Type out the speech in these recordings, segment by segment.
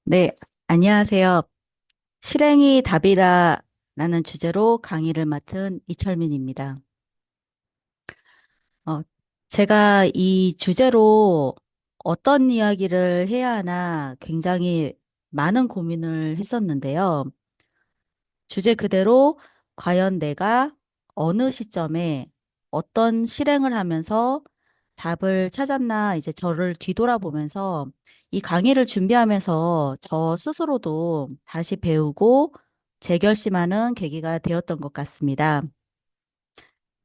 네, 안녕하세요. 실행이 답이다라는 주제로 강의를 맡은 이철민입니다. 어, 제가 이 주제로 어떤 이야기를 해야 하나 굉장히 많은 고민을 했었는데요. 주제 그대로 과연 내가 어느 시점에 어떤 실행을 하면서 답을 찾았나 이제 저를 뒤돌아보면서 이 강의를 준비하면서 저 스스로도 다시 배우고 재결심하는 계기가 되었던 것 같습니다.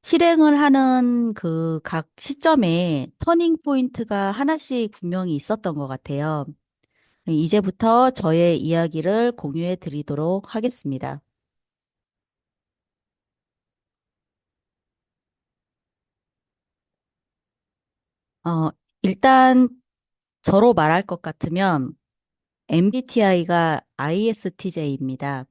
실행을 하는 그 각 시점에 터닝 포인트가 하나씩 분명히 있었던 것 같아요. 이제부터 저의 이야기를 공유해 드리도록 하겠습니다. 어, 일단 저로 말할 것 같으면 MBTI가 ISTJ입니다.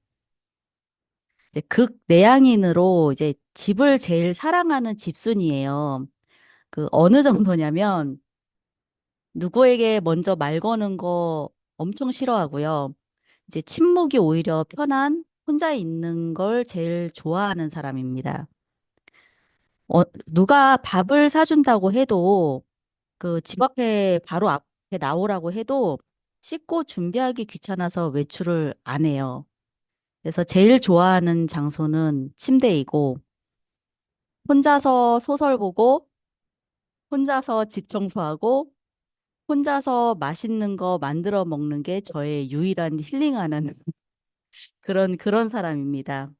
이제 극내향인으로 이제 집을 제일 사랑하는 집순이에요. 그 어느 정도냐면 누구에게 먼저 말 거는 거 엄청 싫어하고요. 이제 침묵이 오히려 편한 혼자 있는 걸 제일 좋아하는 사람입니다. 누가 밥을 사준다고 해도 그 집 앞에 바로 앞에 나오라고 해도 씻고 준비하기 귀찮아서 외출을 안 해요. 그래서 제일 좋아하는 장소는 침대이고 혼자서 소설 보고 혼자서 집 청소하고 혼자서 맛있는 거 만들어 먹는 게 저의 유일한 힐링하는 그런 사람입니다.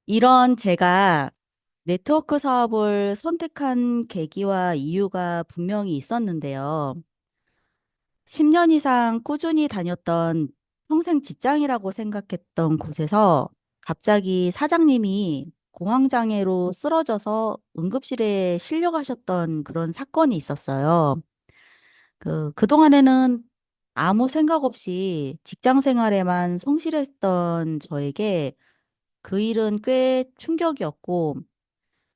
이런 제가 네트워크 사업을 선택한 계기와 이유가 분명히 있었는데요. 10년 이상 꾸준히 다녔던 평생 직장이라고 생각했던 곳에서 갑자기 사장님이 공황장애로 쓰러져서 응급실에 실려가셨던 그런 사건이 있었어요. 그동안에는 아무 생각 없이 직장 생활에만 성실했던 저에게 그 일은 꽤 충격이었고,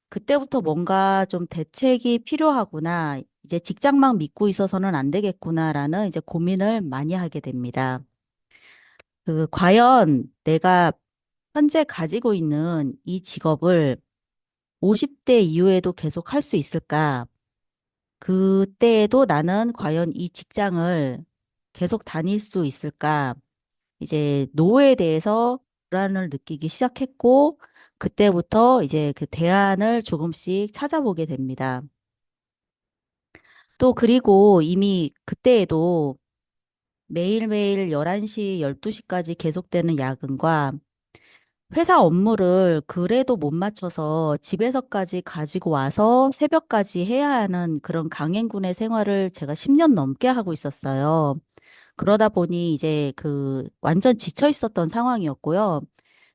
그때부터 뭔가 좀 대책이 필요하구나. 이제 직장만 믿고 있어서는 안 되겠구나라는 이제 고민을 많이 하게 됩니다. 과연 내가 현재 가지고 있는 이 직업을 50대 이후에도 계속 할 수 있을까? 그때에도 나는 과연 이 직장을 계속 다닐 수 있을까? 이제 노후에 대해서 불안을 느끼기 시작했고, 그때부터 이제 그 대안을 조금씩 찾아보게 됩니다. 또 그리고 이미 그때에도 매일매일 11시, 12시까지 계속되는 야근과 회사 업무를 그래도 못 맞춰서 집에서까지 가지고 와서 새벽까지 해야 하는 그런 강행군의 생활을 제가 10년 넘게 하고 있었어요. 그러다 보니 이제 그 완전 지쳐 있었던 상황이었고요.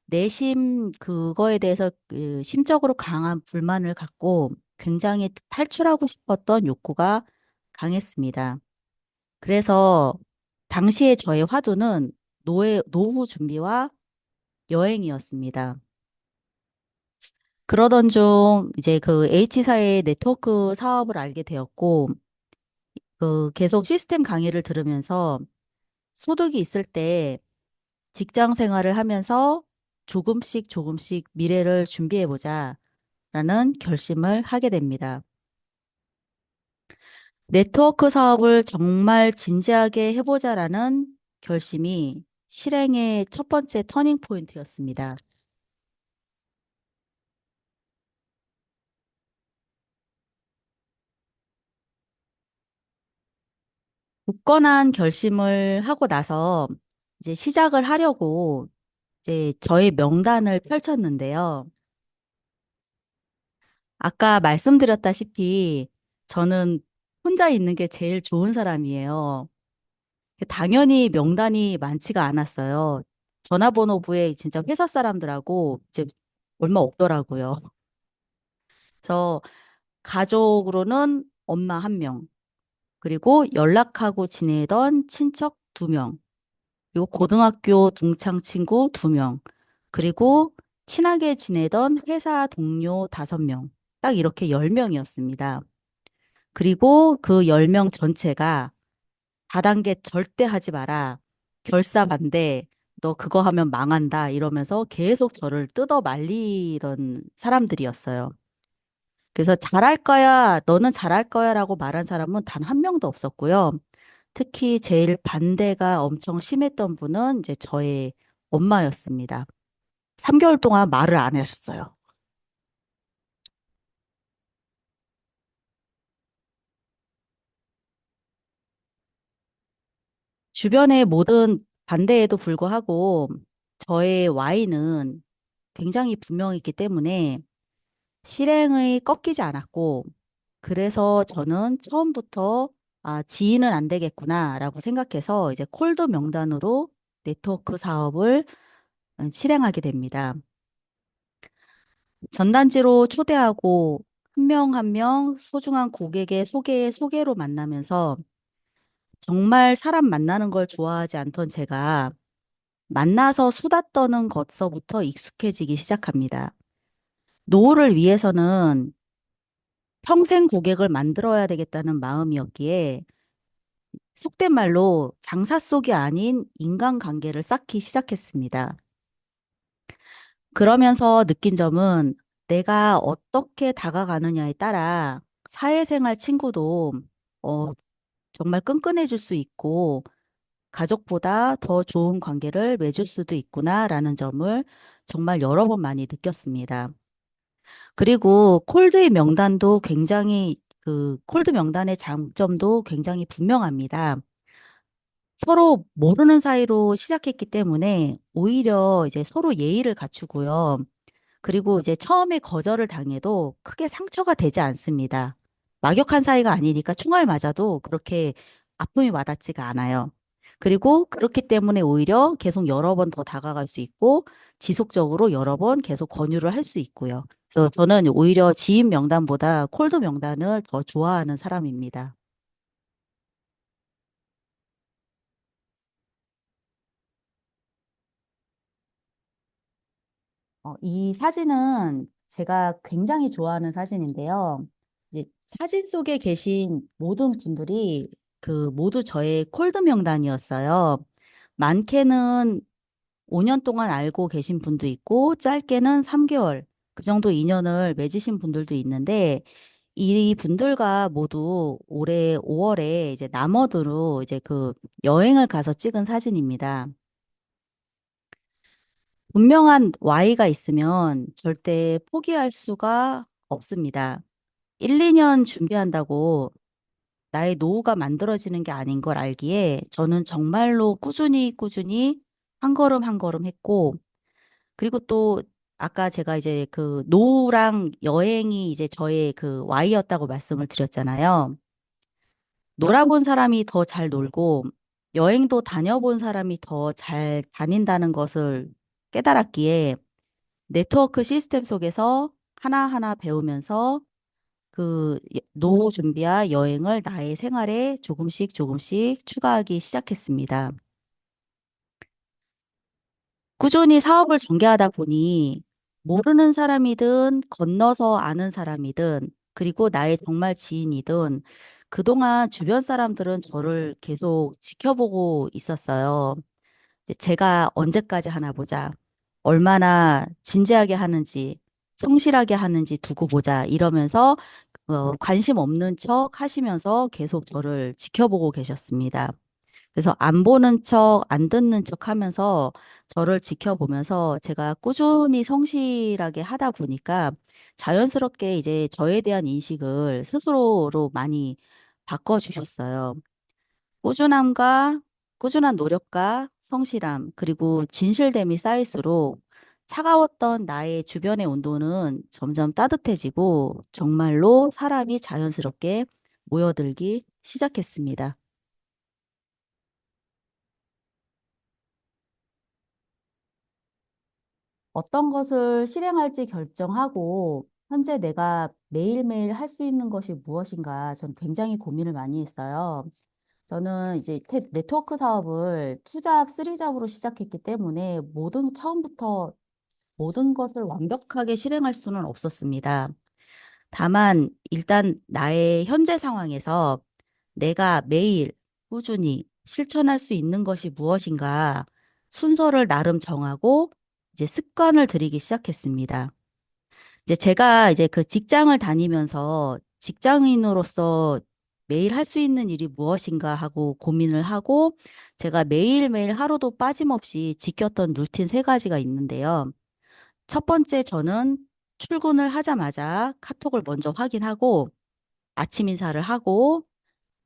내심 그거에 대해서 그 심적으로 강한 불만을 갖고 굉장히 탈출하고 싶었던 욕구가 강했습니다. 그래서 당시에 저의 화두는 노후 준비와 여행이었습니다. 그러던 중 이제 그 H사의 네트워크 사업을 알게 되었고, 계속 시스템 강의를 들으면서 소득이 있을 때 직장 생활을 하면서 조금씩 조금씩 미래를 준비해 보자라는 결심을 하게 됩니다. 네트워크 사업을 정말 진지하게 해보자라는 결심이 실행의 첫 번째 터닝 포인트였습니다. 굳건한 결심을 하고 나서 이제 시작을 하려고 이제 저의 명단을 펼쳤는데요. 아까 말씀드렸다시피 저는 혼자 있는 게 제일 좋은 사람이에요. 당연히 명단이 많지가 않았어요. 전화번호부에 진짜 회사 사람들하고 이제 얼마 없더라고요. 그래서 가족으로는 엄마 한 명, 그리고 연락하고 지내던 친척 두 명, 그리고 고등학교 동창 친구 두 명, 그리고 친하게 지내던 회사 동료 다섯 명, 딱 이렇게 10명이었습니다. 그리고 그 10명 전체가 다단계 절대 하지 마라. 결사 반대. 너 그거 하면 망한다. 이러면서 계속 저를 뜯어 말리던 사람들이었어요. 그래서 잘할 거야, 너는 잘할 거야 라고 말한 사람은 단 한 명도 없었고요. 특히 제일 반대가 엄청 심했던 분은 이제 저의 엄마였습니다. 3개월 동안 말을 안 하셨어요. 주변의 모든 반대에도 불구하고 저의 Y는 굉장히 분명했기 때문에 실행이 꺾이지 않았고, 그래서 저는 처음부터 지인은 안 되겠구나라고 생각해서 이제 콜드 명단으로 네트워크 사업을 실행하게 됩니다. 전단지로 초대하고 한 명 한 명 소중한 고객의 소개로 만나면서 정말 사람 만나는 걸 좋아하지 않던 제가 만나서 수다 떠는 것서부터 익숙해지기 시작합니다. 노후를 위해서는 평생 고객을 만들어야 되겠다는 마음이었기에 속된 말로 장사 속이 아닌 인간관계를 쌓기 시작했습니다. 그러면서 느낀 점은 내가 어떻게 다가가느냐에 따라 사회생활 친구도 어, 정말 끈끈해질 수 있고 가족보다 더 좋은 관계를 맺을 수도 있구나라는 점을 정말 여러 번 많이 느꼈습니다. 그리고 콜드의 명단도 굉장히 그 콜드 명단의 장점도 굉장히 분명합니다. 서로 모르는 사이로 시작했기 때문에 오히려 이제 서로 예의를 갖추고요. 그리고 이제 처음에 거절을 당해도 크게 상처가 되지 않습니다. 막역한 사이가 아니니까 총알 맞아도 그렇게 아픔이 와닿지가 않아요. 그리고 그렇기 때문에 오히려 계속 여러 번 더 다가갈 수 있고 지속적으로 여러 번 계속 권유를 할 수 있고요. 그래서 저는 오히려 지인 명단보다 콜드 명단을 더 좋아하는 사람입니다. 이 사진은 제가 굉장히 좋아하는 사진인데요. 이제 사진 속에 계신 모든 분들이 그 모두 저의 콜드 명단이었어요. 많게는 5년 동안 알고 계신 분도 있고, 짧게는 3개월, 그 정도 인연을 맺으신 분들도 있는데, 이 분들과 모두 올해 5월에 이제 남어도로 이제 그 여행을 가서 찍은 사진입니다. 분명한 Y가 있으면 절대 포기할 수가 없습니다. 1, 2년 준비한다고 나의 노후가 만들어지는 게 아닌 걸 알기에 저는 정말로 꾸준히 한 걸음 한 걸음 했고, 그리고 또 아까 제가 이제 그 노후랑 여행이 이제 저의 그 Y였다고 말씀을 드렸잖아요. 놀아본 사람이 더 잘 놀고 여행도 다녀본 사람이 더 잘 다닌다는 것을 깨달았기에 네트워크 시스템 속에서 하나하나 배우면서 그 노후 준비와 여행을 나의 생활에 조금씩 추가하기 시작했습니다. 꾸준히 사업을 전개하다 보니 모르는 사람이든 건너서 아는 사람이든 그리고 나의 정말 지인이든 그동안 주변 사람들은 저를 계속 지켜보고 있었어요. 제가 언제까지 하나 보자. 얼마나 진지하게 하는지, 성실하게 하는지 두고 보자. 이러면서 관심 없는 척 하시면서 계속 저를 지켜보고 계셨습니다. 그래서 안 보는 척, 안 듣는 척 하면서 저를 지켜보면서 제가 꾸준히 성실하게 하다 보니까 자연스럽게 이제 저에 대한 인식을 스스로로 많이 바꿔주셨어요. 꾸준함과 꾸준한 노력과 성실함, 그리고 진실됨이 쌓일수록 차가웠던 나의 주변의 온도는 점점 따뜻해지고 정말로 사람이 자연스럽게 모여들기 시작했습니다. 어떤 것을 실행할지 결정하고 현재 내가 매일매일 할 수 있는 것이 무엇인가 전 굉장히 고민을 많이 했어요. 저는 이제 네트워크 사업을 투잡, 쓰리잡으로 시작했기 때문에 처음부터 모든 것을 완벽하게 실행할 수는 없었습니다. 다만 일단 나의 현재 상황에서 내가 매일 꾸준히 실천할 수 있는 것이 무엇인가 순서를 나름 정하고 이제 습관을 들이기 시작했습니다. 이제 제가 이제 그 직장을 다니면서 직장인으로서 매일 할 수 있는 일이 무엇인가 하고 고민을 하고 제가 매일매일 하루도 빠짐없이 지켰던 루틴 세 가지가 있는데요. 첫 번째, 저는 출근을 하자마자 카톡을 먼저 확인하고 아침 인사를 하고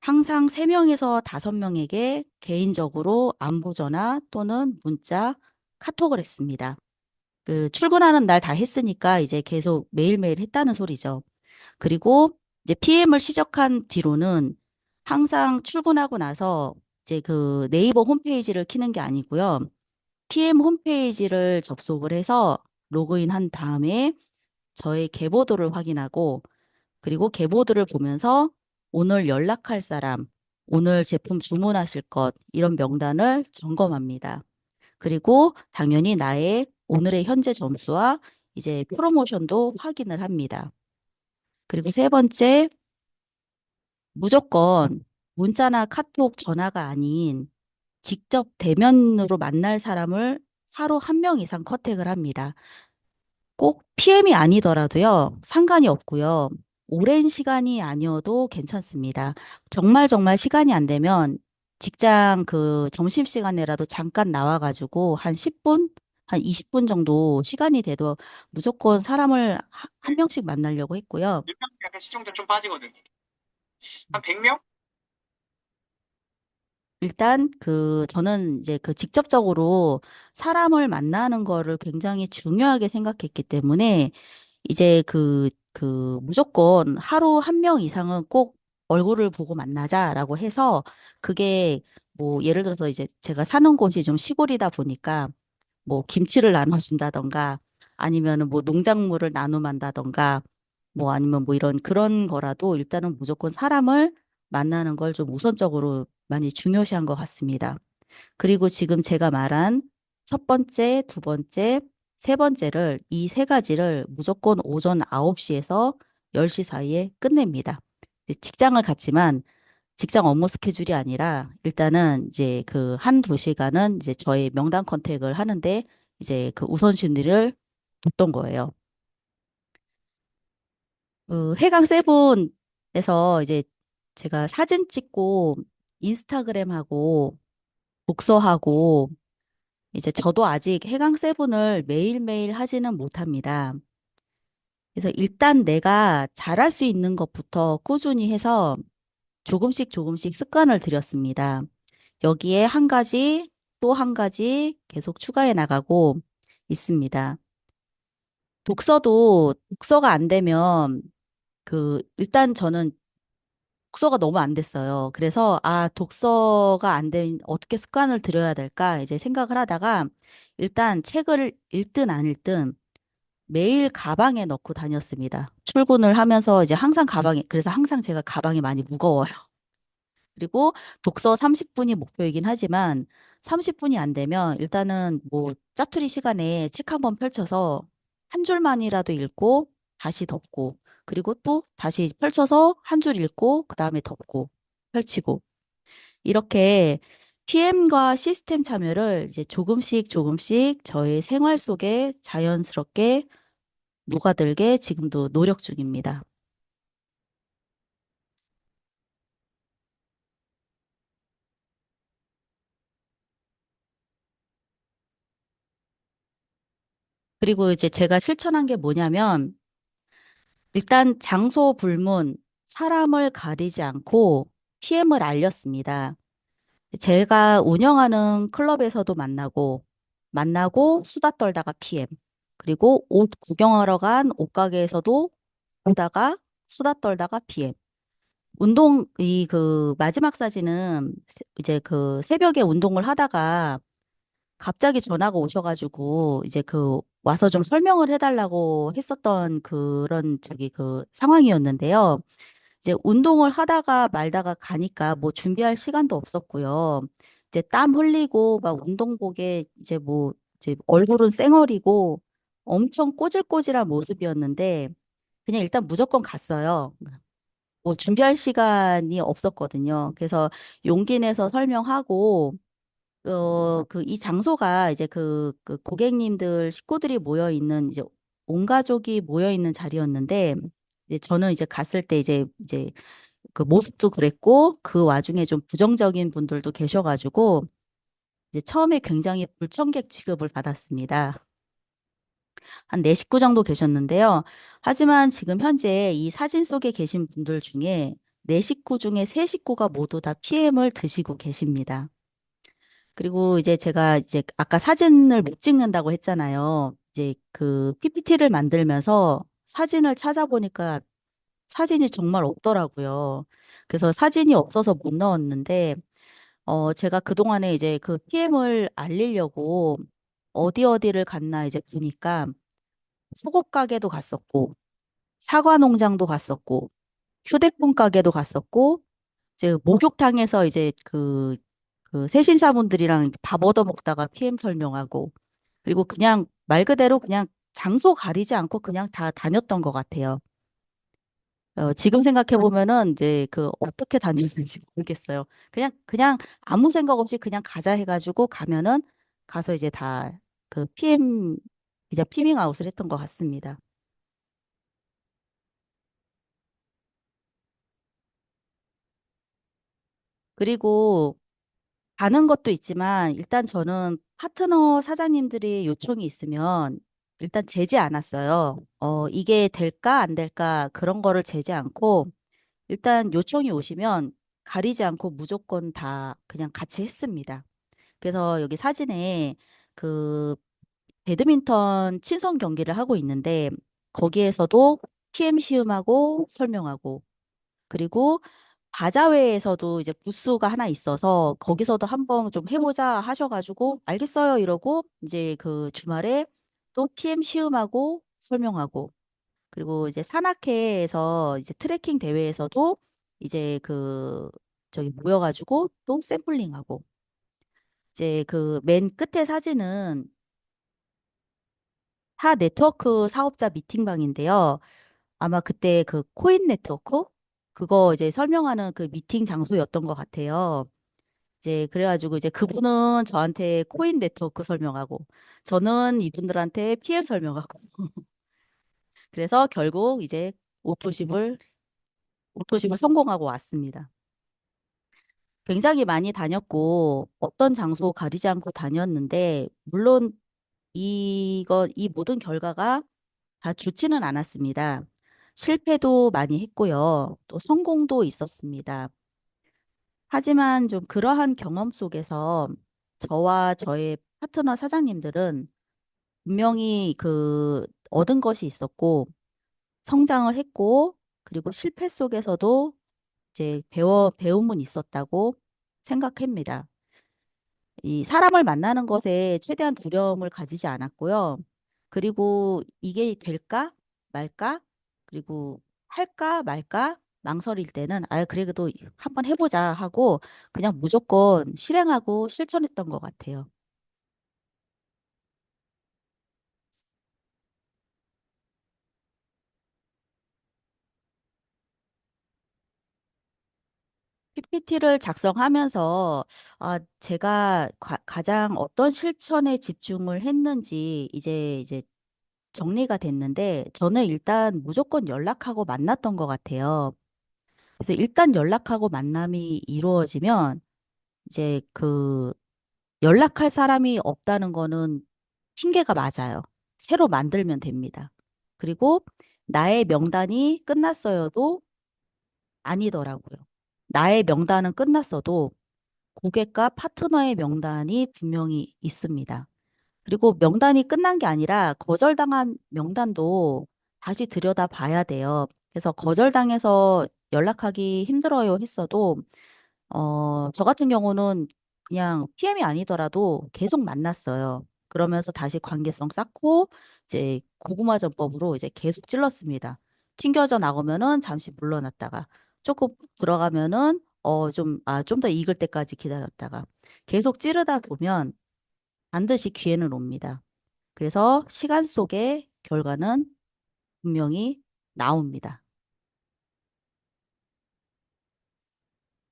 항상 3명에서 5명에게 개인적으로 안부 전화 또는 문자, 카톡을 했습니다. 그 출근하는 날 다 했으니까 이제 계속 매일매일 했다는 소리죠. 그리고 이제 PM을 시작한 뒤로는 항상 출근하고 나서 이제 그 네이버 홈페이지를 키는 게 아니고요. PM 홈페이지를 접속을 해서 로그인 한 다음에 저의 계보도를 확인하고 그리고 계보도를 보면서 오늘 연락할 사람, 오늘 제품 주문하실 것 이런 명단을 점검합니다. 그리고 당연히 나의 오늘의 현재 점수와 이제 프로모션도 확인을 합니다. 그리고 세 번째, 무조건 문자나 카톡, 전화가 아닌 직접 대면으로 만날 사람을 하루 한 명 이상 컨택을 합니다. 꼭 PM이 아니더라도요, 상관이 없고요. 오랜 시간이 아니어도 괜찮습니다. 정말 정말 시간이 안 되면 직장 그 점심시간에라도 잠깐 나와가지고 한 10분, 한 20분 정도 시간이 돼도 무조건 사람을 한 명씩 만나려고 했고요. 1명 약간 시청자 좀 빠지거든. 한 100명? 일단 그 저는 이제 그 직접적으로 사람을 만나는 거를 굉장히 중요하게 생각했기 때문에 이제 무조건 하루 한 명 이상은 꼭 얼굴을 보고 만나자라고 해서 그게 뭐 예를 들어서 이제 제가 사는 곳이 좀 시골이다 보니까 뭐 김치를 나눠준다던가 아니면은 뭐 농작물을 나눔한다던가 뭐 아니면 뭐 이런 그런 거라도 일단은 무조건 사람을 만나는 걸 좀 우선적으로 많이 중요시한 것 같습니다. 그리고 지금 제가 말한 첫 번째, 두 번째, 세 번째를 이 세 가지를 무조건 오전 9시에서 10시 사이에 끝냅니다. 이제 직장을 갔지만 직장 업무 스케줄이 아니라 일단은 이제 그 한두 시간은 이제 저의 명단 컨택을 하는데 이제 그 우선순위를 뒀던 거예요. 그 해강 세븐에서 이제 제가 사진 찍고 인스타그램하고 독서하고 이제 저도 아직 해강 세븐을 매일매일 하지는 못합니다. 그래서 일단 내가 잘할 수 있는 것부터 꾸준히 해서 조금씩 조금씩 습관을 들였습니다. 여기에 한 가지, 또 한 가지 계속 추가해 나가고 있습니다. 독서가 안 되면 일단 저는 독서가 너무 안 됐어요. 그래서, 독서가 안 된, 어떻게 습관을 들여야 될까? 이제 생각을 하다가 일단 책을 읽든 안 읽든 매일 가방에 넣고 다녔습니다. 출근을 하면서 이제 항상 그래서 항상 제가 가방이 많이 무거워요. 그리고 독서 30분이 목표이긴 하지만 30분이 안 되면 일단은 뭐 짜투리 시간에 책 한번 펼쳐서 한 줄만이라도 읽고 다시 덮고 그리고 또 다시 펼쳐서 한 줄 읽고 그다음에 덮고 펼치고 이렇게 PM과 시스템 참여를 이제 조금씩 조금씩 저의 생활 속에 자연스럽게 녹아들게 지금도 노력 중입니다. 그리고 이제 제가 실천한 게 뭐냐면 일단 장소 불문, 사람을 가리지 않고 PM을 알렸습니다. 제가 운영하는 클럽에서도 만나고 수다 떨다가 PM. 그리고 옷 구경하러 간 옷가게에서도 보다가 수다 떨다가 PM. 마지막 사진은 이제 그 새벽에 운동을 하다가 갑자기 전화가 오셔가지고 이제 와서 좀 설명을 해달라고 했었던 그런 그 상황이었는데요. 이제 운동을 하다가 말다가 가니까 뭐 준비할 시간도 없었고요. 이제 땀 흘리고 막 운동복에 이제 이제 얼굴은 쌩얼이고 엄청 꼬질꼬질한 모습이었는데 그냥 일단 무조건 갔어요. 뭐 준비할 시간이 없었거든요. 그래서 용기 내서 설명하고, 이 장소가 이제 그 고객님들 식구들이 모여 있는 이제 온 가족이 모여 있는 자리였는데, 이제 저는 이제 갔을 때 이제 그 모습도 그랬고, 그 와중에 좀 부정적인 분들도 계셔가지고, 이제 처음에 굉장히 불청객 취급을 받았습니다. 한 네 식구 정도 계셨는데요. 하지만 지금 현재 이 사진 속에 계신 분들 중에 네 식구 중에 세 식구가 모두 다 PM을 드시고 계십니다. 그리고 이제 제가 이제 아까 사진을 못 찍는다고 했잖아요. 이제 그 PPT를 만들면서 사진을 찾아보니까 사진이 정말 없더라고요. 그래서 사진이 없어서 못 넣었는데, 제가 그동안에 이제 그 PM을 알리려고 어디 어디를 갔나 이제 보니까 속옷 가게도 갔었고, 사과 농장도 갔었고, 휴대폰 가게도 갔었고, 이제 목욕탕에서 이제 그 세신사분들이랑 밥 얻어 먹다가 PM 설명하고, 그리고 그냥 말 그대로 그냥 장소 가리지 않고 그냥 다 다녔던 것 같아요. 지금 생각해 보면은 이제 그 어떻게 다녔는지 모르겠어요. 그냥 아무 생각 없이 그냥 가자 해가지고 가면은 가서 이제 다 그 PM 이제 피밍 아웃을 했던 것 같습니다. 그리고 가는 것도 있지만 일단 저는 파트너 사장님들이 요청이 있으면 일단 재지 않았어요. 이게 될까 안 될까 그런 거를 재지 않고 일단 요청이 오시면 가리지 않고 무조건 다 그냥 같이 했습니다. 그래서 여기 사진에 그 배드민턴 친선 경기를 하고 있는데 거기에서도 PM 시음하고 설명하고 그리고 바자회에서도 이제 부스가 하나 있어서 거기서도 한번 좀 해보자 하셔가지고 알겠어요 이러고 이제 그 주말에 또 PM 시음하고 설명하고 그리고 이제 산악회에서 이제 트레킹 대회에서도 이제 그 저기 모여가지고 또 샘플링하고 이제 그 맨 끝에 사진은 타 네트워크 사업자 미팅방인데요. 아마 그때 그 코인 네트워크 그거 이제 설명하는 그 미팅 장소였던 것 같아요. 이제 그래가지고 이제 그분은 저한테 코인 네트워크 설명하고 저는 이분들한테 PM 설명하고 그래서 결국 이제 오토십을 오토십을 성공하고 왔습니다. 굉장히 많이 다녔고 어떤 장소 가리지 않고 다녔는데 물론 이 모든 결과가 다 좋지는 않았습니다. 실패도 많이 했고요. 또 성공도 있었습니다. 하지만 좀 그러한 경험 속에서 저와 저의 파트너 사장님들은 분명히 그 얻은 것이 있었고 성장을 했고 그리고 실패 속에서도 이제 배움은 있었다고 생각합니다. 이 사람을 만나는 것에 최대한 두려움을 가지지 않았고요. 그리고 이게 될까 말까 그리고 할까 말까 망설일 때는 아 그래도 한번 해보자 하고 그냥 무조건 실행하고 실천했던 것 같아요. PPT를 작성하면서 제가 가장 어떤 실천에 집중을 했는지 이제 정리가 됐는데 저는 일단 무조건 연락하고 만났던 것 같아요. 그래서 일단 연락하고 만남이 이루어지면 이제 그 연락할 사람이 없다는 거는 핑계가 맞아요. 새로 만들면 됩니다. 그리고 나의 명단이 끝났어요도 아니더라고요. 나의 명단은 끝났어도 고객과 파트너의 명단이 분명히 있습니다. 그리고 명단이 끝난 게 아니라 거절당한 명단도 다시 들여다 봐야 돼요. 그래서 거절당해서 연락하기 힘들어요 했어도 저 같은 경우는 그냥 PM이 아니더라도 계속 만났어요. 그러면서 다시 관계성 쌓고 이제 고구마 전법으로 이제 계속 찔렀습니다. 튕겨져 나오면은 잠시 물러났다가 조금 들어가면은 좀 더 익을 때까지 기다렸다가 계속 찌르다 보면 반드시 기회는 옵니다. 그래서 시간 속에 결과는 분명히 나옵니다.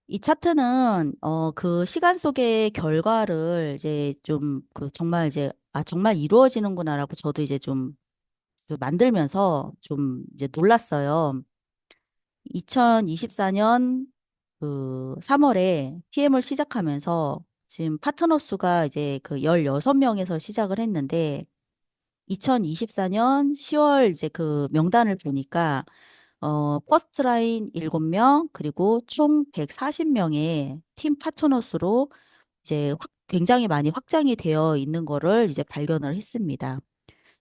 이 차트는 그 시간 속의 결과를 이제 좀 그 정말 이제 정말 이루어지는구나라고 저도 이제 좀그 만들면서 좀 이제 놀랐어요. 2024년 그 3월에 PM을 시작하면서 지금 파트너 수가 이제 그 16명에서 시작을 했는데 2024년 10월 이제 그 명단을 보니까 퍼스트 라인 7명, 그리고 총 140명의 팀 파트너 수로 이제 굉장히 많이 확장이 되어 있는 거를 이제 발견을 했습니다.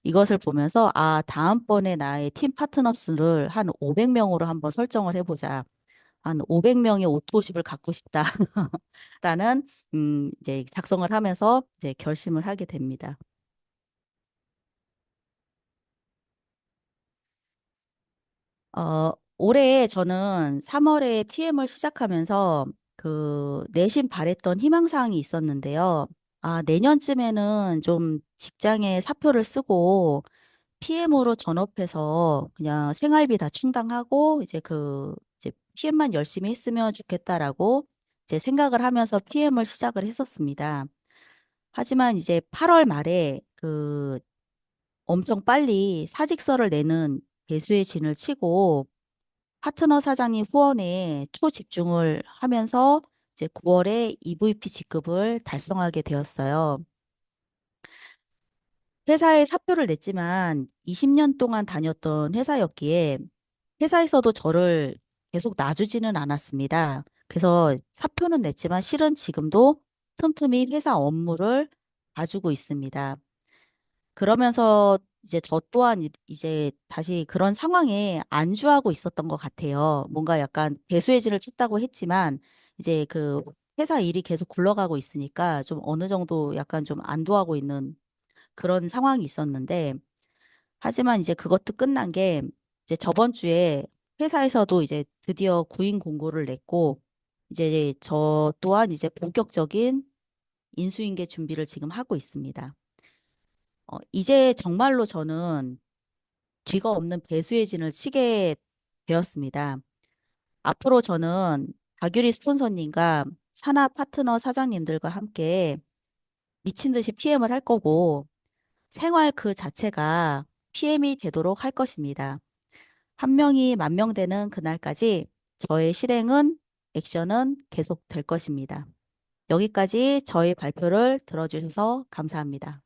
이것을 보면서 다음번에 나의 팀 파트너 수를 한 500명으로 한번 설정을 해보자. 한 500명의 오토십을 갖고 싶다라는 이제 작성을 하면서 이제 결심을 하게 됩니다. 올해 저는 3월에 PM을 시작하면서 그 내심 바랬던 희망사항이 있었는데요. 내년쯤에는 좀 직장에 사표를 쓰고 PM으로 전업해서 그냥 생활비 다 충당하고 이제 PM만 열심히 했으면 좋겠다라고 이제 생각을 하면서 PM을 시작을 했었습니다. 하지만 이제 8월 말에 그 엄청 빨리 사직서를 내는 배수의 진을 치고 파트너 사장님 후원에 초집중을 하면서 이제 9월에 EVP 직급을 달성하게 되었어요. 회사에 사표를 냈지만 20년 동안 다녔던 회사였기에 회사에서도 저를 계속 놔주지는 않았습니다. 그래서 사표는 냈지만 실은 지금도 틈틈이 회사 업무를 봐주고 있습니다. 그러면서 이제 저 또한 이제 다시 그런 상황에 안주하고 있었던 것 같아요. 뭔가 약간 배수의 진을 쳤다고 했지만 이제 그 회사 일이 계속 굴러가고 있으니까 좀 어느 정도 약간 좀 안도하고 있는 그런 상황이 있었는데 하지만 이제 그것도 끝난 게 이제 저번 주에 회사에서도 이제 드디어 구인 공고를 냈고 이제 저 또한 이제 본격적인 인수인계 준비를 지금 하고 있습니다. 이제 정말로 저는 뒤가 없는 배수의 진을 치게 되었습니다. 앞으로 저는 박유리 스폰서님과 산하 파트너 사장님들과 함께 미친 듯이 PM을 할 거고 생활 그 자체가 PM이 되도록 할 것입니다. 한 명이 만 명 되는 그날까지 저의 실행은 액션은 계속 될 것입니다. 여기까지 저희 발표를 들어주셔서 감사합니다.